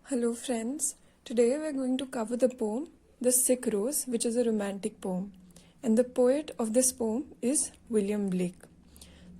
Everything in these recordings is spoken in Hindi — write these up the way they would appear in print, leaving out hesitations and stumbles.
Hello friends, today we are going to cover the poem The Sick Rose, which is a romantic poem, and the poet of this poem is William Blake.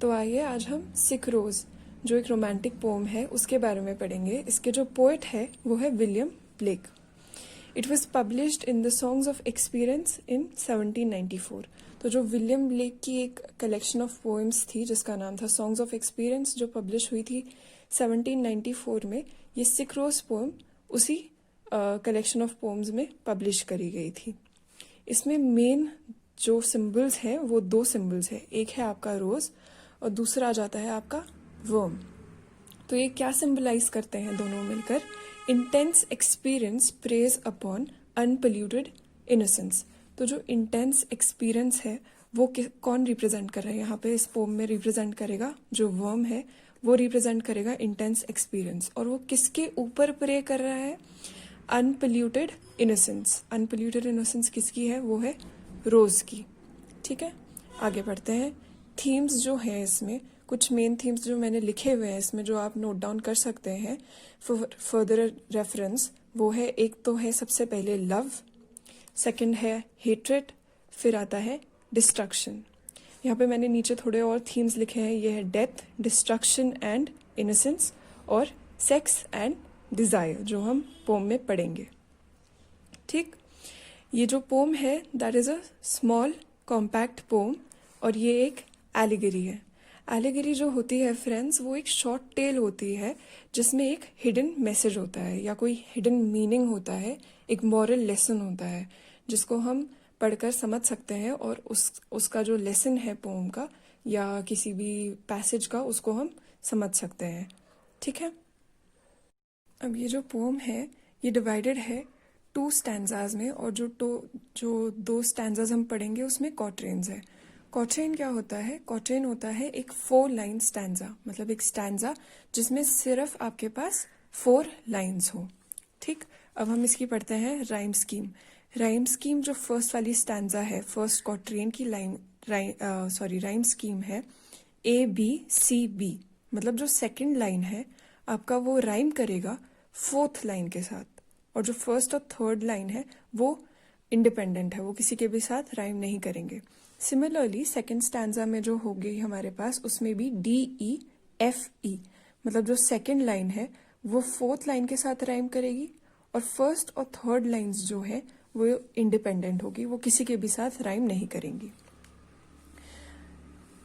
तो आइए आज हम सिक रोज जो एक रोमांटिक पोम है उसके बारे में पढ़ेंगे. इसके जो पोएट है वो है William Blake. It was published in the songs of experience in 1794. तो जो विलियम ब्लेक की एक कलेक्शन ऑफ पोएम्स थी जिसका नाम था सॉन्ग्स ऑफ एक्सपीरियंस, जो पब्लिश हुई थी 1794 में, ये सिक रोज पोएम उसी कलेक्शन ऑफ पोएम्स में पब्लिश करी गई थी. इसमें मेन जो सिंबल्स हैं वो दो सिंबल्स हैं. एक है आपका रोज और दूसरा आ जाता है आपका वर्म. तो ये क्या सिंबलाइज करते हैं दोनों मिलकर? Intense experience praise upon unpolluted innocence. तो जो इंटेंस एक्सपीरियंस है वो कौन रिप्रेजेंट कर रहा है यहाँ पे? इस पोम में रिप्रेजेंट करेगा जो वर्म है, वो रिप्रेजेंट करेगा इंटेंस एक्सपीरियंस. और वो किसके ऊपर प्रे कर रहा है? Unpolluted innocence. अनपोल्यूटेड इनोसेंस किसकी है? वो है रोज की. ठीक है, आगे बढ़ते हैं. थीम्स जो है इसमें, कुछ मेन थीम्स जो मैंने लिखे हुए हैं इसमें, जो आप नोट डाउन कर सकते हैं फॉर फर्दर रेफरेंस, वो है, एक तो है सबसे पहले लव, सेकंड है हेट्रेड, फिर आता है डिस्ट्रक्शन. यहाँ पे मैंने नीचे थोड़े और थीम्स लिखे हैं. ये है डेथ, डिस्ट्रक्शन एंड इनोसेंस, और सेक्स एंड डिजायर, जो हम पोम में पढ़ेंगे. ठीक, ये जो पोम है that is a small compact poem, और ये एक एलिगरी है. एलिगरी जो होती है फ्रेंड्स, वो एक शॉर्ट टेल होती है जिसमें एक हिडन मैसेज होता है या कोई हिडन मीनिंग होता है, एक मॉरल लेसन होता है जिसको हम पढ़कर समझ सकते हैं, और उसका जो लेसन है पोम का या किसी भी पैसेज का, उसको हम समझ सकते हैं. ठीक है, अब ये जो पोम है ये डिवाइडेड है 2 स्टैंजाज में, और जो 2 स्टैंजाज हम पढ़ेंगे उसमें क्वाट्रेन्स है. क्वाट्रेन क्या होता है? क्वाट्रेन होता है एक 4 लाइन स्टैंजा, मतलब एक स्टैंजा जिसमें सिर्फ आपके पास 4 लाइन्स हो. ठीक, अब हम इसकी पढ़ते हैं राइम स्कीम. राइम स्कीम जो फर्स्ट वाली स्टैंजा है, फर्स्ट क्वाट्रेन की राइम स्कीम है ABCB. मतलब जो सेकंड लाइन है आपका वो राइम करेगा 4th लाइन के साथ, और जो फर्स्ट और थर्ड लाइन है वो इंडिपेंडेंट है, वो किसी के भी साथ राइम नहीं करेंगे. सिमिलरली सेकंड स्टैंजा में जो होगी हमारे पास, उसमें भी DEFE, मतलब जो सेकंड लाइन है वो 4th लाइन के साथ राइम करेगी, और फर्स्ट और थर्ड लाइंस जो है वो इंडिपेंडेंट होगी, वो किसी के भी साथ राइम नहीं करेंगी.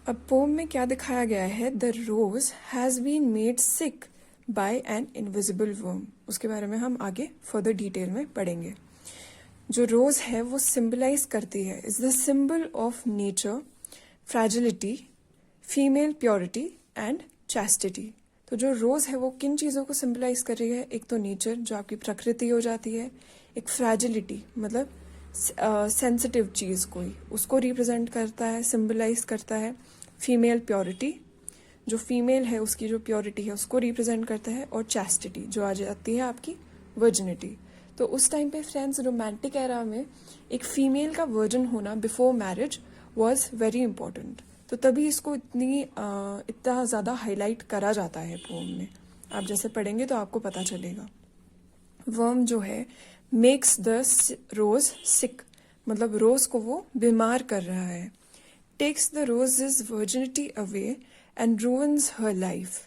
अब पोम में क्या दिखाया गया है? The rose has been made sick by an invisible worm. उसके बारे में हम आगे फर्दर डिटेल में पढ़ेंगे. जो रोज है वो सिंबलाइज करती है, is the symbol of nature, fragility, female purity and chastity. तो जो रोज है वो किन चीज़ों को सिंबलाइज कर रही है? एक तो नेचर, जो आपकी प्रकृति हो जाती है. एक फ्रैजिलिटी, मतलब सेंसिटिव चीज़ कोई, उसको रिप्रेजेंट करता है, सिंबलाइज करता है. फीमेल प्योरिटी, जो फीमेल है उसकी जो प्योरिटी है उसको रिप्रेजेंट करता है. और चैस्टिटी, जो आ जाती है आपकी वर्जिनिटी. तो उस टाइम पे फ्रेंड्स, रोमांटिक एरा में एक फीमेल का वर्जन होना before marriage was very important. तो तभी इसको इतना ज़्यादा हाईलाइट करा जाता है पोम में. आप जैसे पढ़ेंगे तो आपको पता चलेगा. वर्म जो है मेक्स द रोज सिक, मतलब रोज को वो बीमार कर रहा है. Takes the rose's virginity away and ruins her life.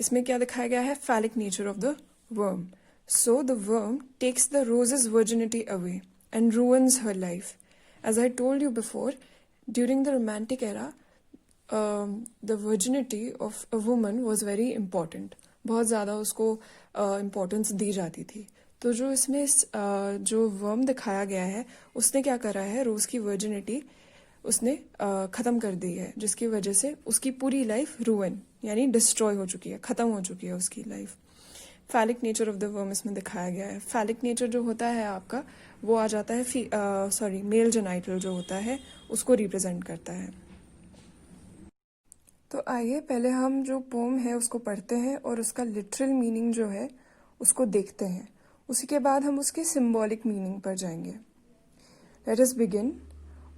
इसमें क्या दिखाया गया है? Phallic nature of the worm. So the worm takes the rose's virginity away and ruins her life. As I told you before, during the Romantic era, the virginity of a woman was very important. बहुत ज़्यादा उसको importance दी जाती थी. तो जो इसमें जो worm दिखाया गया है उसने क्या करा है? रोज की virginity उसने ख़त्म कर दी है, जिसकी वजह से उसकी पूरी लाइफ ruin यानी डिस्ट्रॉय हो चुकी है, ख़त्म हो चुकी है उसकी life. Phallic nature of the worm इसमें दिखाया गया है. फैलिक नेचर जो होता है आपका, वो आ जाता है मेल जेनाइटल जो होता है उसको रिप्रेजेंट करता है. तो आइए पहले हम जो पोम है उसको पढ़ते हैं और उसका लिटरल मीनिंग जो है उसको देखते हैं. उसी के बाद हम उसके सिंबॉलिक मीनिंग पर जाएंगे. Let us begin.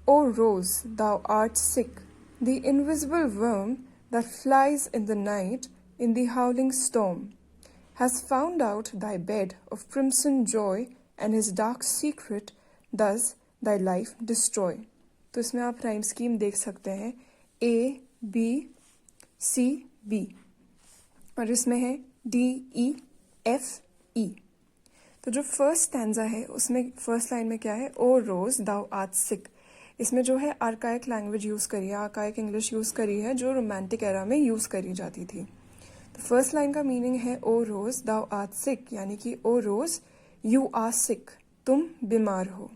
O rose thou art sick, the invisible worm that flies in the night in the howling storm has found out thy bed of crimson joy, and his dark secret does thy life destroy. तो इसमें आप राइम स्कीम देख सकते हैं, A B C B, और इसमें है D E F E. तो जो फर्स्ट स्टैंजा है उसमें फर्स्ट लाइन में क्या है, ओ रोज दाउ आर्ट सिक. इसमें जो है आर्काइक लैंग्वेज यूज़ करी है, आर्काइक इंग्लिश यूज़ करी है जो रोमांटिक एरा में यूज़ करी जाती थी. तो फर्स्ट लाइन का मीनिंग है ओ रोज दाउ आर्ट सिक, यानी कि ओ रोज यू आर सिक, तुम बीमार हो.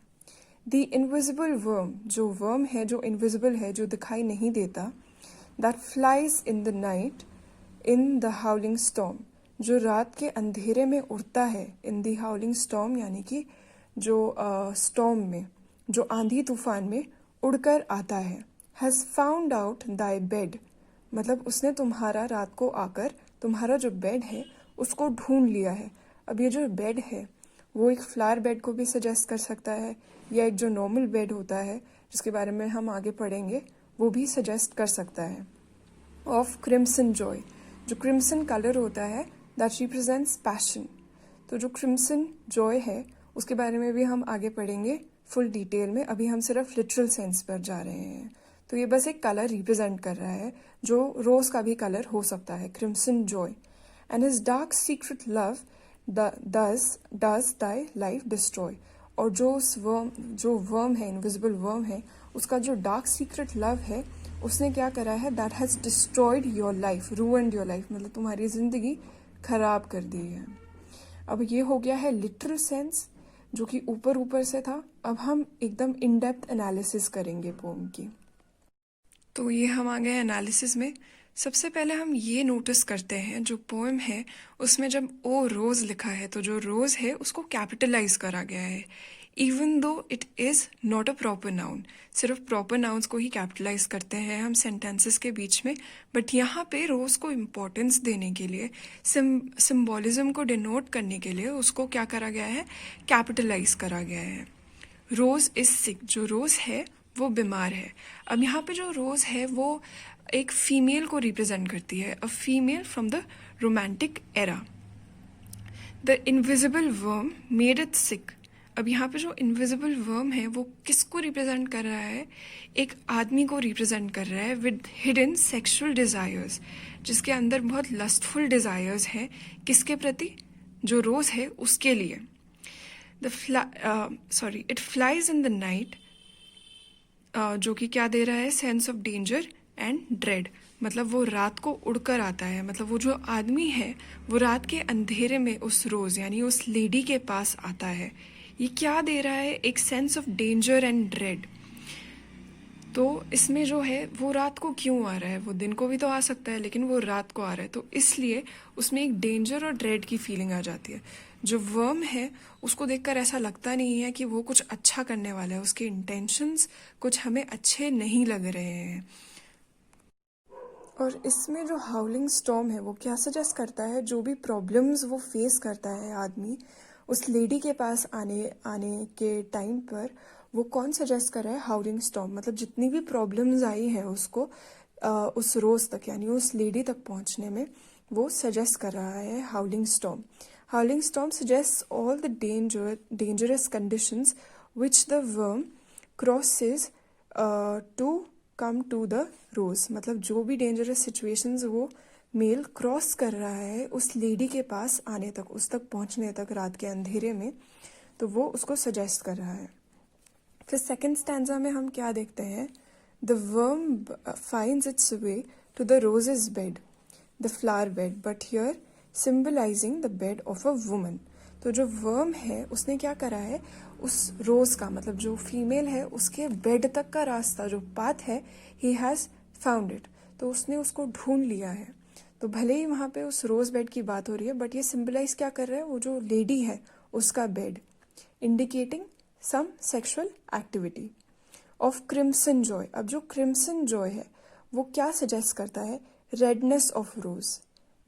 द इनविजिबल वर्म, जो वर्म है जो इनविजिबल है, जो दिखाई नहीं देता, that flies in the night in the howling storm, जो रात के अंधेरे में उड़ता है, इन द हाउलिंग स्टॉर्म यानी कि जो स्टॉर्म में, जो आंधी तूफान में उड़कर आता है. Has found out thy bed, मतलब उसने तुम्हारा रात को आकर तुम्हारा जो बेड है उसको ढूंढ लिया है. अब ये जो बेड है वो एक फ्लावर बेड को भी सजेस्ट कर सकता है, या एक जो नॉर्मल बेड होता है जिसके बारे में हम आगे पढ़ेंगे वो भी सजेस्ट कर सकता है. ऑफ क्रिम्सन जॉय, जो क्रिम्सन कलर होता है दैट रिप्रेजेंट्स पैशन. तो जो क्रिम्सन जॉय है उसके बारे में भी हम आगे पढ़ेंगे फुल डिटेल में, अभी हम सिर्फ लिटरल सेंस पर जा रहे हैं. तो ये बस एक कलर रिप्रेजेंट कर रहा है जो रोज का भी कलर हो सकता है, crimson Joy. And his dark secret love does thy life destroy, और जो उस वर्म है, इनविजिबल वर्म है, उसका जो डार्क सीक्रेट लव है उसने क्या करा है, that has destroyed your life, ruined your life, मतलब तुम्हारी जिंदगी खराब कर दी है. अब ये हो गया है लिटरल सेंस जो कि ऊपर ऊपर से था. अब हम एकदम इन डेप्थ एनालिसिस करेंगे पोम की. तो ये हम आ गए एनालिसिस में. सबसे पहले हम ये नोटिस करते हैं जो पोएम है उसमें जब ओ रोज लिखा है तो जो रोज है उसको कैपिटलाइज करा गया है, even though it is not a proper noun. सिर्फ प्रॉपर नाउन्स को ही कैपिटलाइज करते हैं हम सेंटेंसेस के बीच में, बट यहाँ पे रोज को इम्पोर्टेंस देने के लिए, सिम्बॉलिज्म को डिनोट करने के लिए उसको क्या करा गया है, कैपिटलाइज करा गया है. रोज इज सिक, जो रोज है वो बीमार है. अब यहाँ पे जो रोज है वो एक फीमेल को रिप्रेजेंट करती है, a female from the romantic era. The invisible worm made it sick. अब यहाँ पे जो इनविजिबल वर्म है वो किसको रिप्रेजेंट कर रहा है, एक आदमी को रिप्रेजेंट कर रहा है विद हिडन सेक्सुअल डिजायर्स, जिसके अंदर बहुत लस्टफुल डिजायर्स हैं. किसके प्रति, जो रोज है उसके लिए. It flies in the night, जो कि क्या दे रहा है, sense of danger and dread, मतलब वो रात को उड़कर आता है, मतलब वो जो आदमी है वो रात के अंधेरे में उस रोज यानी उस लेडी के पास आता है. ये क्या दे रहा है, एक sense of danger and dread. तो इसमें जो है वो रात को क्यों आ रहा है, वो दिन को भी तो आ सकता है लेकिन वो रात को आ रहा है, तो इसलिए उसमें एक डेंजर और ड्रेड की फीलिंग आ जाती है. जो वर्म है उसको देखकर ऐसा लगता नहीं है कि वो कुछ अच्छा करने वाला है, उसके इंटेंशंस कुछ हमें अच्छे नहीं लग रहे हैं. और इसमें जो हाउलिंग स्टॉर्म है वो क्या सजेस्ट करता है, जो भी प्रॉब्लम्स वो फेस करता है आदमी उस लेडी के पास आने के टाइम पर, वो कौन सजेस्ट कर रहा है, हाउलिंग स्टॉर्म. मतलब जितनी भी प्रॉब्लम्स आई हैं उसको उस रोज तक यानी उस लेडी तक पहुंचने में वो सजेस्ट कर रहा है howling storm. Howling storm suggest all the dangerous conditions which the worm crosses to come to the rose. मतलब जो भी डेंजरस सिचुएशंस वो मेल क्रॉस कर रहा है उस लेडी के पास आने तक, उस तक पहुंचने तक रात के अंधेरे में, तो वो उसको सजेस्ट कर रहा है. फिर सेकंड स्टैंजा में हम क्या देखते हैं, the worm finds its way to the rose's bed, the flower bed, but here symbolising the bed of a woman. तो जो वर्म है उसने क्या करा है, उस रोज का मतलब जो फीमेल है उसके बेड तक का रास्ता, जो पाथ है, ही हैज फाउंड इट. तो उसने उसको ढूंढ लिया है. तो भले ही वहां पे उस रोज बेड की बात हो रही है, बट ये सिंबलाइज क्या कर रहा है, वो जो लेडी है उसका bed, indicating some sexual activity. Of crimson joy. अब जो क्रिम्सन जॉय है वो क्या सजेस्ट करता है, रेडनेस ऑफ रोज.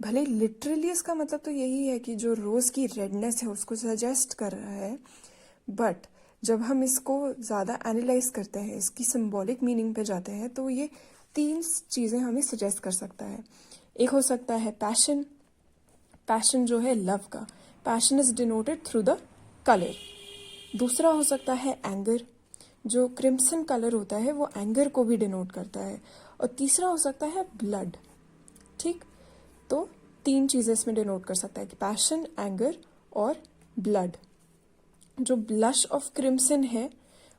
भले लिटरली इसका मतलब तो यही है कि जो रोज की रेडनेस है उसको सजेस्ट कर रहा है, बट जब हम इसको ज़्यादा एनालाइज करते हैं, इसकी सिंबॉलिक मीनिंग पे जाते हैं, तो ये 3 चीज़ें हमें सजेस्ट कर सकता है. एक हो सकता है पैशन, पैशन जो है लव का, passion is denoted through the colour. दूसरा हो सकता है एंगर, जो क्रिम्सन कलर होता है वो एंगर को भी डिनोट करता है। और तीसरा हो सकता है ब्लड। ठीक, तो 3 चीजें इसमें डिनोट कर सकता है कि पैशन, एंगर और ब्लड। जो ब्लश ऑफ क्रिम्सन है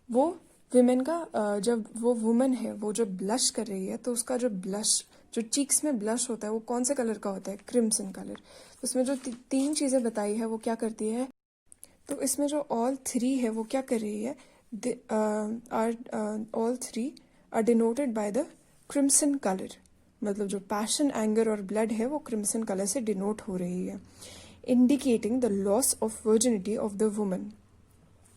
वो विमेन का, जब वो वुमन है वो जब ब्लश कर रही है तो उसका जो ब्लश, जो चीक्स में ब्लश होता है वो कौन से कलर का होता है? Crimson colour. उसमें जो 3 चीजें बताई है वो क्या करती है? तो इसमें जो ऑल 3 है वो क्या कर रही है? All 3 are denoted by the crimson colour. मतलब जो पैशन, एंगर और ब्लड है वो क्रिम्सन कलर से डिनोट हो रही है, indicating the loss of virginity of the woman.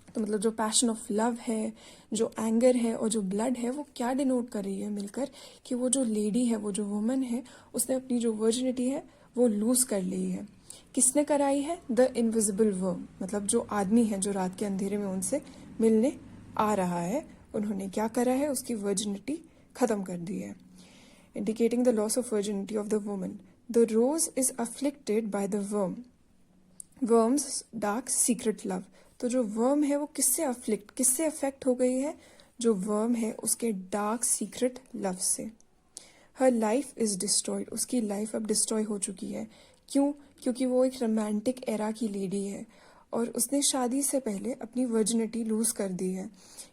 तो मतलब जो पैशन ऑफ लव है, जो एंगर है और जो ब्लड है वो क्या डिनोट कर रही है मिलकर? कि वो जो लेडी है, वो जो वुमन है, उसने अपनी जो वर्जिनिटी है वो लूज कर ली है। किसने कराई है? The invisible worm. मतलब जो आदमी है जो रात के अंधेरे में उनसे मिलने आ रहा है, उन्होंने क्या करा है? उसकी वर्जिनिटी खत्म कर दी है, indicating the loss of virginity of the woman. The rose is afflicted by the worm, worm's dark secret love. तो जो वर्म है वो किससे अफेक्ट हो गई है? जो वर्म है उसके डार्क सीक्रेट लव से। हर लाइफ इज डिस्ट्रॉयड, उसकी लाइफ अब डिस्ट्रॉय हो चुकी है। क्यों? क्योंकि वो एक रोमांटिक एरा की लेडी है और उसने शादी से पहले अपनी वर्जिनिटी लूज कर दी है,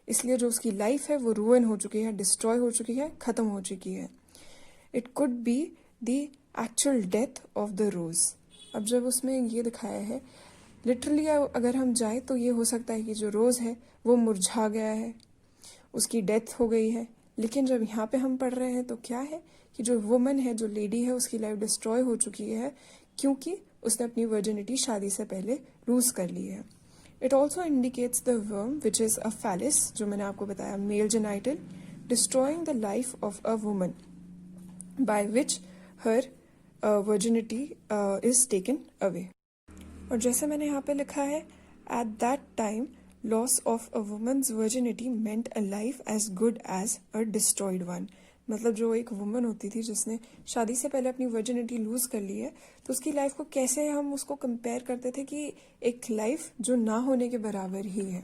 इसलिए जो उसकी लाइफ है वो रूइन हो चुकी है, डिस्ट्रॉय हो चुकी है, खत्म हो चुकी है। It could be the actual death of the rose. अब जब उसमें ये दिखाया है, लिटरली अगर हम जाए तो ये हो सकता है कि जो रोज है वो मुरझा गया है, उसकी डेथ हो गई है। लेकिन जब यहाँ पे हम पढ़ रहे हैं तो क्या है कि जो वुमन है, जो लेडी है, उसकी लाइफ डिस्ट्रॉय हो चुकी है क्योंकि उसने अपनी वर्जिनिटी शादी से पहले लूज कर ली है। It also indicates the worm which is a phallus, जो मैंने आपको बताया, male genital, destroying the life of a woman by which her virginity is taken away. और जैसे मैंने यहाँ पे लिखा है, at that time loss of a woman's virginity meant a life as good as a destroyed one. मतलब जो एक वुमन होती थी जिसने शादी से पहले अपनी वर्जिनिटी लूज कर ली है, तो उसकी लाइफ को कैसे हम उसको कंपेयर करते थे कि एक लाइफ जो ना होने के बराबर ही है।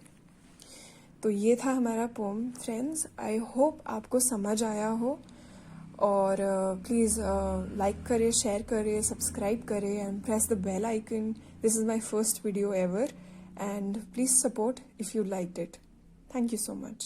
तो ये था हमारा पोम फ्रेंड्स। आई होप आपको समझ आया हो, और प्लीज़ लाइक करें, शेयर करें, सब्सक्राइब करें and press the bell icon. This is my first video ever and please support if you liked it. Thank you so much.